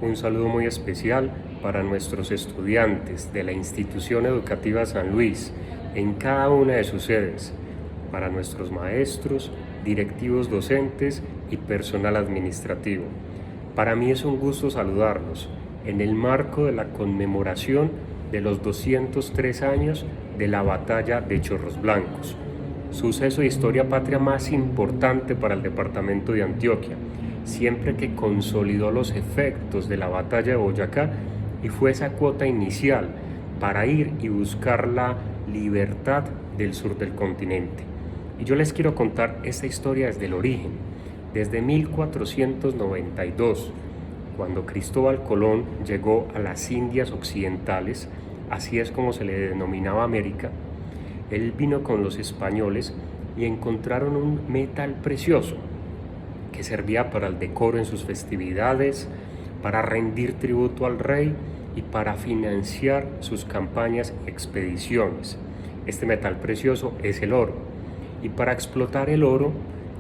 Un saludo muy especial para nuestros estudiantes de la Institución Educativa San Luis en cada una de sus sedes, para nuestros maestros, directivos docentes y personal administrativo. Para mí es un gusto saludarlos en el marco de la conmemoración de los 203 años de la Batalla de Chorros Blancos, suceso de historia patria más importante para el departamento de Antioquia, siempre que consolidó los efectos de la batalla de Boyacá y fue esa cuota inicial para ir y buscar la libertad del sur del continente. Y yo les quiero contar esta historia desde el origen, desde 1492, cuando Cristóbal Colón llegó a las Indias Occidentales, así es como se le denominaba América. Él vino con los españoles y encontraron un metal precioso que servía para el decoro en sus festividades, para rendir tributo al rey y para financiar sus campañas y expediciones. Este metal precioso es el oro. Y para explotar el oro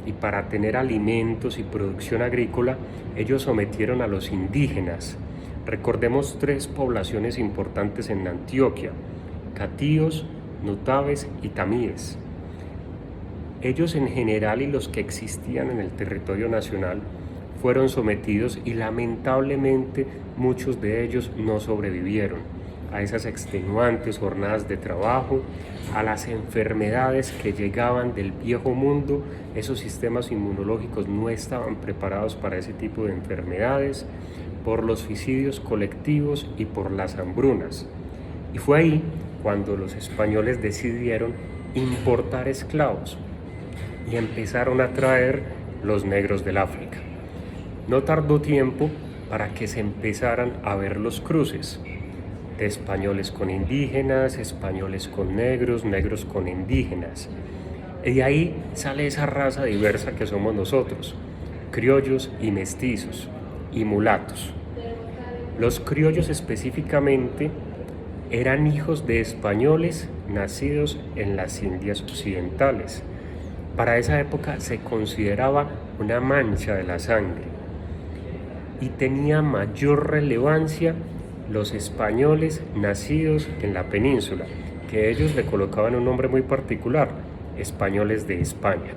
y para tener alimentos y producción agrícola, ellos sometieron a los indígenas. Recordemos 3 poblaciones importantes en Antioquia: catíos, nutaves y tamíes. Ellos en general y los que existían en el territorio nacional fueron sometidos y lamentablemente muchos de ellos no sobrevivieron a esas extenuantes jornadas de trabajo, a las enfermedades que llegaban del viejo mundo. Esos sistemas inmunológicos no estaban preparados para ese tipo de enfermedades, por los suicidios colectivos y por las hambrunas. Y fue ahí cuando los españoles decidieron importar esclavos y empezaron a traer los negros del África. No tardó tiempo para que se empezaran a ver los cruces de españoles con indígenas, españoles con negros, negros con indígenas. Y de ahí sale esa raza diversa que somos nosotros, criollos y mestizos y mulatos. Los criollos específicamente eran hijos de españoles nacidos en las Indias Occidentales. Para esa época se consideraba una mancha de la sangre y tenía mayor relevancia los españoles nacidos en la península, que ellos le colocaban un nombre muy particular: españoles de España.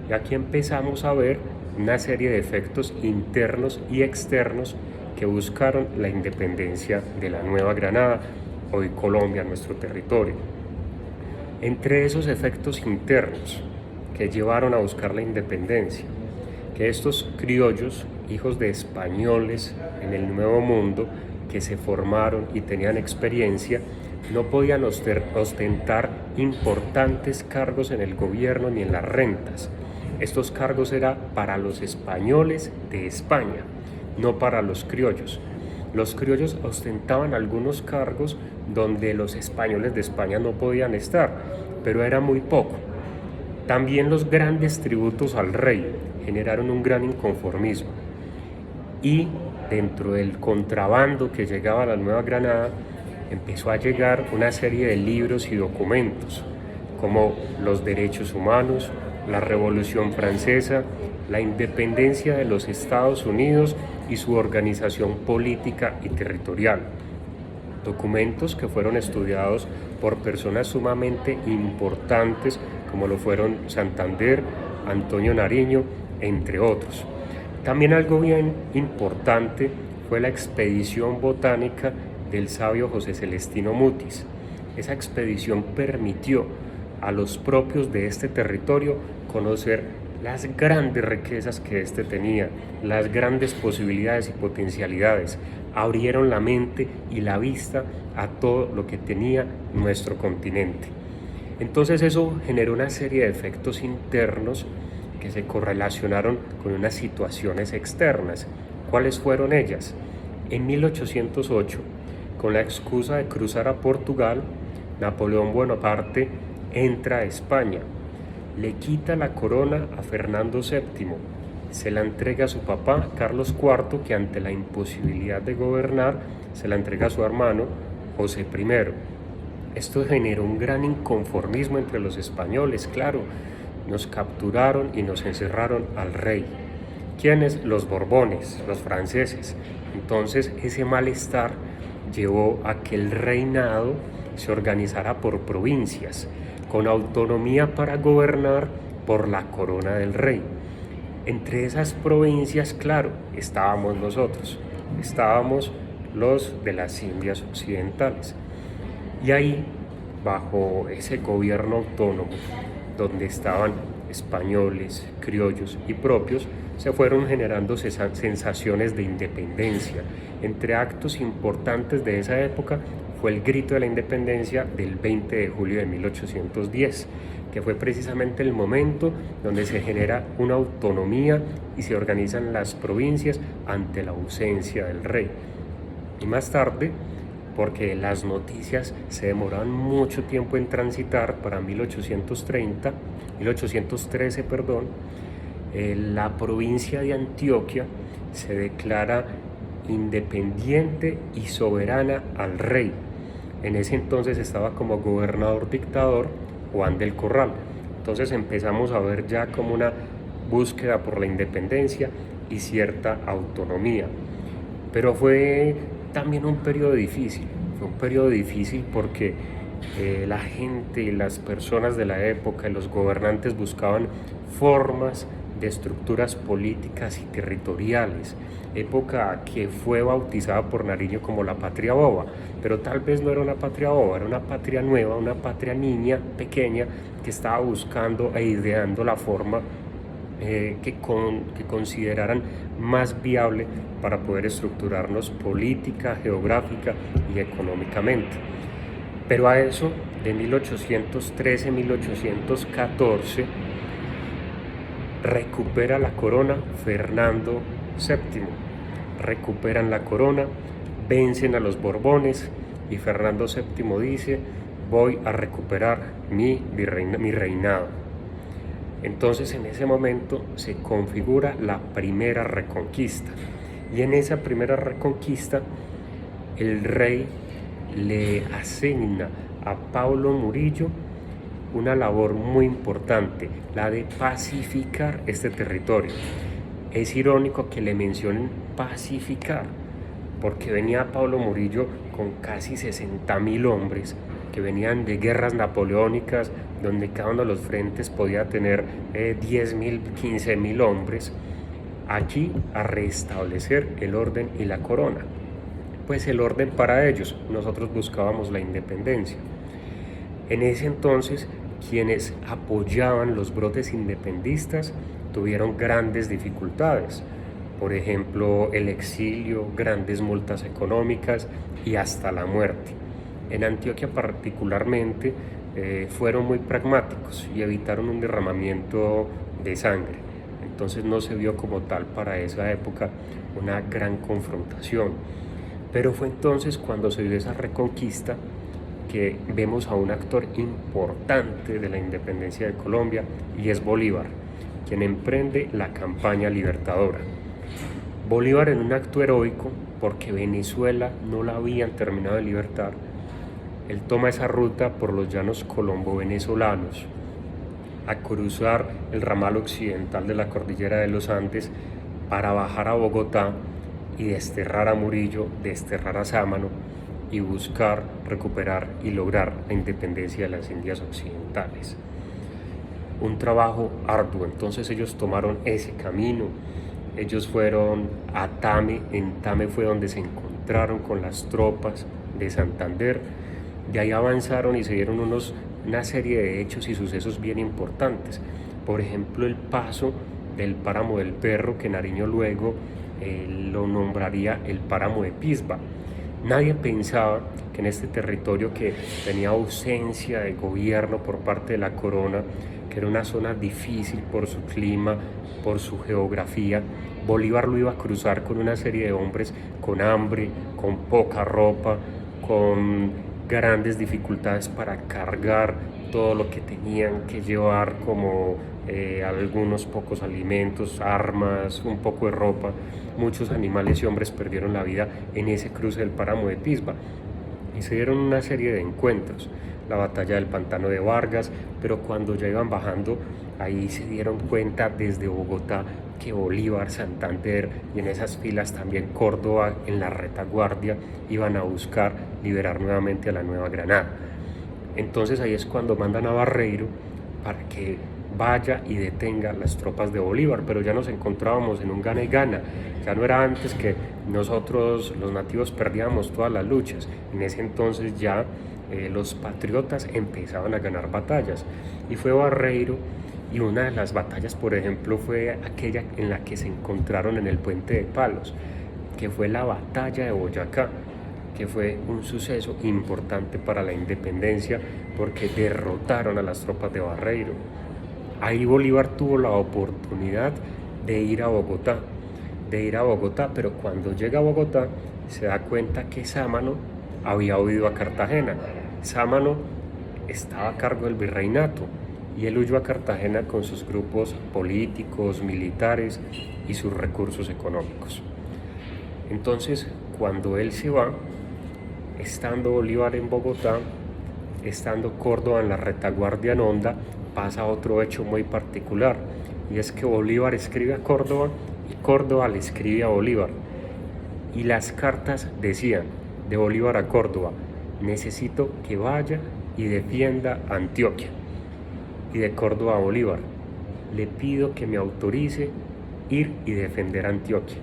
Y aquí empezamos a ver una serie de efectos internos y externos que buscaron la independencia de la Nueva Granada, hoy Colombia, nuestro territorio. Entre esos efectos internos que llevaron a buscar la independencia, que estos criollos, hijos de españoles en el Nuevo Mundo, que se formaron y tenían experiencia, no podían ostentar importantes cargos en el gobierno ni en las rentas. Estos cargos eran para los españoles de España, no para los criollos. Los criollos ostentaban algunos cargos donde los españoles de España no podían estar, pero era muy poco. También los grandes tributos al rey generaron un gran inconformismo. Y dentro del contrabando que llegaba a la Nueva Granada, empezó a llegar una serie de libros y documentos, como los derechos humanos, la Revolución Francesa, la independencia de los Estados Unidos y su organización política y territorial. Documentos que fueron estudiados por personas sumamente importantes, como lo fueron Santander, Antonio Nariño, entre otros. También algo bien importante fue la expedición botánica del sabio José Celestino Mutis. Esa expedición permitió a los propios de este territorio conocer las grandes riquezas que este tenía, las grandes posibilidades y potencialidades. Abrieron la mente y la vista a todo lo que tenía nuestro continente. Entonces eso generó una serie de efectos internos que se correlacionaron con unas situaciones externas. ¿Cuáles fueron ellas? En 1808, con la excusa de cruzar a Portugal, Napoleón Bonaparte entra a España, le quita la corona a Fernando VII, se la entrega a su papá, Carlos IV, que ante la imposibilidad de gobernar, se la entrega a su hermano, José I. Esto generó un gran inconformismo entre los españoles, claro. Nos capturaron y nos encerraron al rey. ¿Quiénes? Los Borbones, los franceses. Entonces ese malestar llevó a que el reinado se organizara por provincias, con autonomía para gobernar por la corona del rey. Entre esas provincias, claro, estábamos nosotros, estábamos los de las Indias Occidentales. Y ahí, bajo ese gobierno autónomo, donde estaban españoles, criollos y propios, se fueron generando sensaciones de independencia. Entre actos importantes de esa época fue el grito de la independencia del 20 de julio de 1810, que fue precisamente el momento donde se genera una autonomía y se organizan las provincias ante la ausencia del rey. Y más tarde, porque las noticias se demoraban mucho tiempo en transitar, para 1813, la provincia de Antioquia se declara independiente y soberana al rey. En ese entonces estaba como gobernador dictador Juan del Corral. Entonces empezamos a ver ya como una búsqueda por la independencia y cierta autonomía. Pero fue también un periodo difícil. Fue un periodo difícil porque la gente y las personas de la época y los gobernantes buscaban formas de estructuras políticas y territoriales, época que fue bautizada por Nariño como la patria boba, pero tal vez no era una patria boba, era una patria nueva, una patria niña, pequeña, que estaba buscando e ideando la forma que consideraran más viable para poder estructurarnos política, geográfica y económicamente. Pero a eso, de 1813 1814, recupera la corona Fernando VII. Recuperan la corona, vencen a los Borbones y Fernando VII dice: voy a recuperar mi reinado. Entonces en ese momento se configura la primera reconquista, y en esa primera reconquista el rey le asigna a Paulo Murillo una labor muy importante, la de pacificar este territorio. Es irónico que le mencionen pacificar, porque venía Paulo Murillo con casi 60.000 hombres que venían de guerras napoleónicas, donde cada uno de los frentes podía tener 10.000, 15.000 hombres, aquí a restablecer el orden y la corona. Pues el orden para ellos, nosotros buscábamos la independencia. En ese entonces, quienes apoyaban los brotes independistas tuvieron grandes dificultades. Por ejemplo, el exilio, grandes multas económicas y hasta la muerte. En Antioquia particularmente fueron muy pragmáticos y evitaron un derramamiento de sangre. Entonces no se vio como tal para esa época una gran confrontación. Pero fue entonces cuando se dio esa reconquista que vemos a un actor importante de la independencia de Colombia, y es Bolívar, quien emprende la campaña libertadora. Bolívar, en un acto heroico, porque Venezuela no la habían terminado de libertar, él toma esa ruta por los llanos colombo-venezolanos, a cruzar el ramal occidental de la cordillera de los Andes para bajar a Bogotá y desterrar a Murillo, desterrar a Sámano y buscar recuperar y lograr la independencia de las Indias Occidentales. Un trabajo arduo. Entonces ellos tomaron ese camino. Ellos fueron a Tame. En Tame fue donde se encontraron con las tropas de Santander. De ahí avanzaron y se dieron una serie de hechos y sucesos bien importantes. Por ejemplo, el paso del páramo del Perro, que Nariño luego lo nombraría el páramo de Pisba. Nadie pensaba que en este territorio, que tenía ausencia de gobierno por parte de la corona, que era una zona difícil por su clima, por su geografía, Bolívar lo iba a cruzar con una serie de hombres con hambre, con poca ropa, con grandes dificultades para cargar todo lo que tenían que llevar, como algunos pocos alimentos, armas, un poco de ropa. Muchos animales y hombres perdieron la vida en ese cruce del páramo de Pisba, y se dieron una serie de encuentros, la batalla del Pantano de Vargas, pero cuando ya iban bajando Ahí se dieron cuenta desde Bogotá que Bolívar, Santander y en esas filas también Córdoba en la retaguardia iban a buscar liberar nuevamente a la Nueva Granada. Entonces ahí es cuando mandan a Barreiro para que vaya y detenga las tropas de Bolívar, pero ya nos encontrábamos en un gana y gana. Ya no era antes que nosotros los nativos perdíamos todas las luchas. En ese entonces ya los patriotas empezaban a ganar batallas y fue Barreiro. Y una de las batallas, por ejemplo, fue aquella en la que se encontraron en el Puente de Palos, que fue la batalla de Boyacá, que fue un suceso importante para la independencia porque derrotaron a las tropas de Barreiro. Ahí Bolívar tuvo la oportunidad de ir a Bogotá, pero cuando llega a Bogotá se da cuenta que Sámano había huido a Cartagena. Sámano estaba a cargo del virreinato y él huyó a Cartagena con sus grupos políticos, militares y sus recursos económicos. Entonces, cuando él se va, estando Bolívar en Bogotá, estando Córdoba en la retaguardia en Honda, pasa otro hecho muy particular, y es que Bolívar escribe a Córdoba y Córdoba le escribe a Bolívar. Y las cartas decían, de Bolívar a Córdoba: necesito que vaya y defienda a Antioquia. Y de Córdoba a Bolívar: le pido que me autorice ir y defender a Antioquia.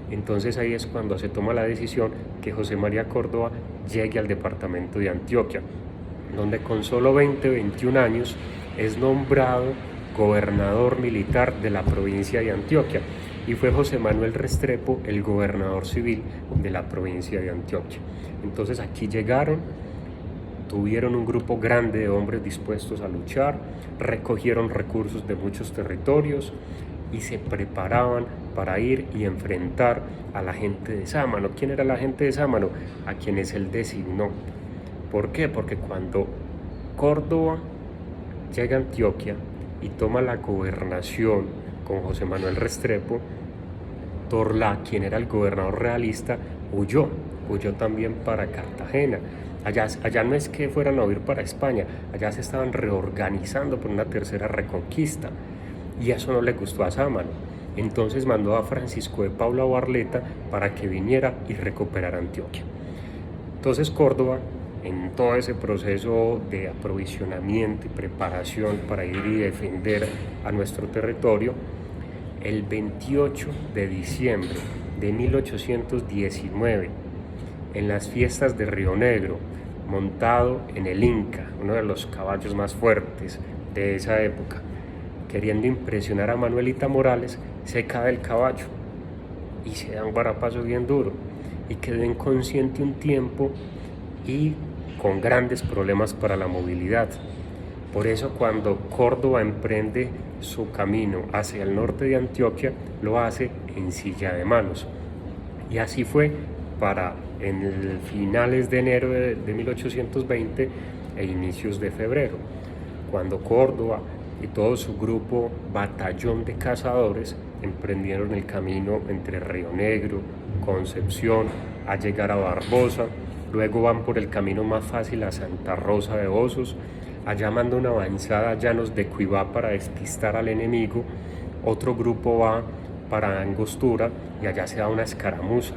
Entonces ahí es cuando se toma la decisión que José María Córdoba llegue al departamento de Antioquia, donde con solo 21 años es nombrado gobernador militar de la provincia de Antioquia, y fue José Manuel Restrepo el gobernador civil de la provincia de Antioquia. Entonces aquí llegaron, tuvieron un grupo grande de hombres dispuestos a luchar, recogieron recursos de muchos territorios y se preparaban para ir y enfrentar a la gente de Sámano. ¿Quién era la gente de Sámano? A quienes él designó. ¿Por qué? Porque cuando Córdoba llega a Antioquia y toma la gobernación con José Manuel Restrepo, Torlá, quien era el gobernador realista, huyó también para Cartagena. Allá no es que fueran a huir para España, allá se estaban reorganizando por una tercera reconquista, y eso no le gustó a Sámano. Entonces mandó a Francisco de Paula Barleta para que viniera y recuperara Antioquia. Entonces Córdoba, en todo ese proceso de aprovisionamiento y preparación para ir y defender a nuestro territorio, el 28 de diciembre de 1819, en las fiestas de Río Negro, montado en el Inca, uno de los caballos más fuertes de esa época, queriendo impresionar a Manuelita Morales, se cae del caballo y se da un guarapazo bien duro y quedó inconsciente un tiempo y con grandes problemas para la movilidad. Por eso cuando Córdoba emprende su camino hacia el norte de Antioquia, lo hace en silla de manos. Y así fue para en finales de enero de 1820 e inicios de febrero, cuando Córdoba y todo su grupo batallón de cazadores emprendieron el camino entre Río Negro, Concepción, a llegar a Barbosa. Luego van por el camino más fácil a Santa Rosa de Osos. Allá manda una avanzada a Llanos de Cuibá para despistar al enemigo. Otro grupo va para Angostura y allá se da una escaramuza.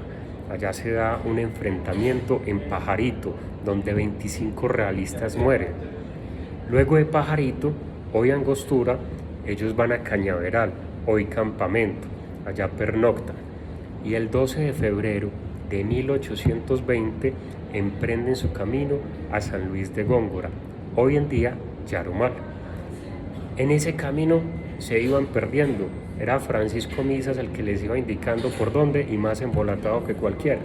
Allá se da un enfrentamiento en Pajarito, donde 25 realistas mueren. Luego de Pajarito, hoy Angostura, ellos van a Cañaveral, hoy Campamento, allá pernoctan. Y el 12 de febrero de 1820 emprenden su camino a San Luis de Góngora, hoy en día Yarumal. En ese camino se iban perdiendo, era Francisco Misas el que les iba indicando por dónde, y más embolatado que cualquiera.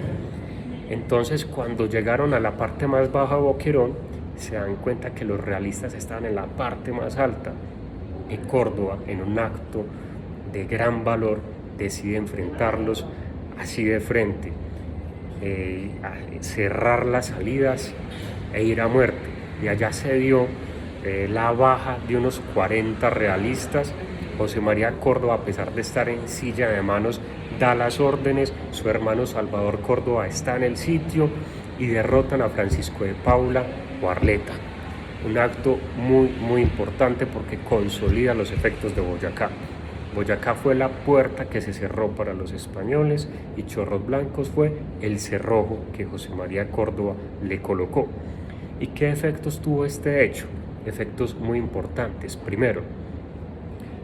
Entonces cuando llegaron a la parte más baja de Boquerón, se dan cuenta que los realistas estaban en la parte más alta, y Córdoba, en un acto de gran valor, decide enfrentarlos así de frente, cerrar las salidas e ir a muerte. Y allá se dio la baja de unos 40 realistas. José María Córdoba, a pesar de estar en silla de manos, da las órdenes. Su hermano Salvador Córdoba está en el sitio y derrotan a Francisco de Paula Barleta. un acto muy importante porque consolida los efectos de Boyacá. Boyacá fue la puerta que se cerró para los españoles y Chorros Blancos fue el cerrojo que José María Córdoba le colocó. ¿Y qué efectos tuvo este hecho? Efectos muy importantes. Primero,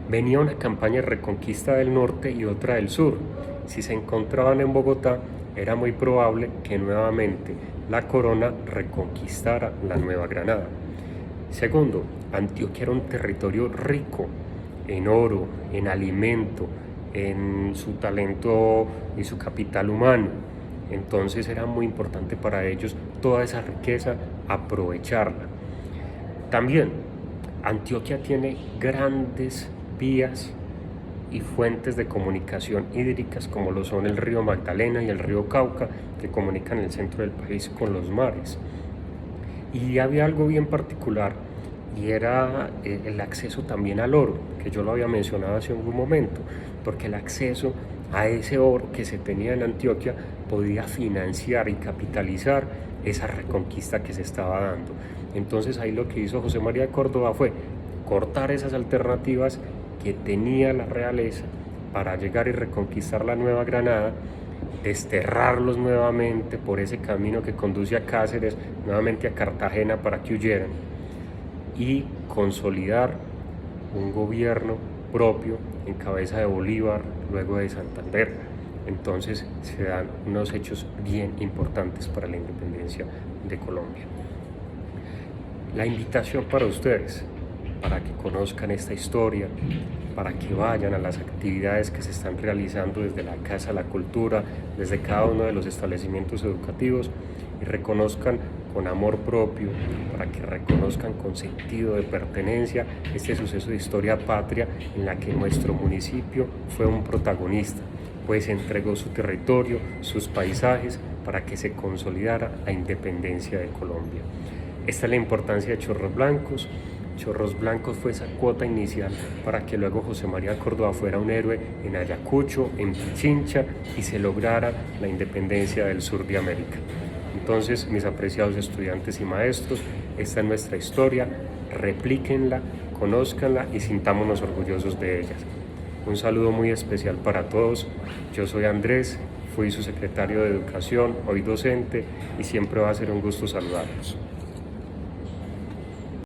venía una campaña de reconquista del norte y otra del sur. Si se encontraban en Bogotá, era muy probable que nuevamente la corona reconquistara la Nueva Granada. Segundo, Antioquia era un territorio rico en oro, en alimento, en su talento y su capital humano. Entonces era muy importante para ellos toda esa riqueza, aprovecharla. También Antioquia tiene grandes vías y fuentes de comunicación hídricas como lo son el río Magdalena y el río Cauca, que comunican el centro del país con los mares. Y había algo bien particular y era el acceso también al oro, que yo lo había mencionado hace un momento, porque el acceso a ese oro que se tenía en Antioquia podía financiar y capitalizar esa reconquista que se estaba dando. Entonces ahí lo que hizo José María Córdoba fue cortar esas alternativas que tenía la realeza para llegar y reconquistar la Nueva Granada, desterrarlos nuevamente por ese camino que conduce a Cáceres, nuevamente a Cartagena para que huyeran, y consolidar un gobierno propio en cabeza de Bolívar, luego de Santander. Entonces se dan unos hechos bien importantes para la independencia de Colombia. La invitación para ustedes, para que conozcan esta historia, para que vayan a las actividades que se están realizando desde la Casa de la Cultura, desde cada uno de los establecimientos educativos, y reconozcan con amor propio, para que reconozcan con sentido de pertenencia este suceso de historia patria en la que nuestro municipio fue un protagonista, pues entregó su territorio, sus paisajes, para que se consolidara la independencia de Colombia. Esta es la importancia de Chorros Blancos. Chorros Blancos fue esa cuota inicial para que luego José María Córdoba fuera un héroe en Ayacucho, en Pichincha, y se lograra la independencia del sur de América. Entonces, mis apreciados estudiantes y maestros, esta es nuestra historia, replíquenla, conózcanla y sintámonos orgullosos de ellas. Un saludo muy especial para todos. Yo soy Andrés, fui su secretario de Educación, hoy docente, y siempre va a ser un gusto saludarlos.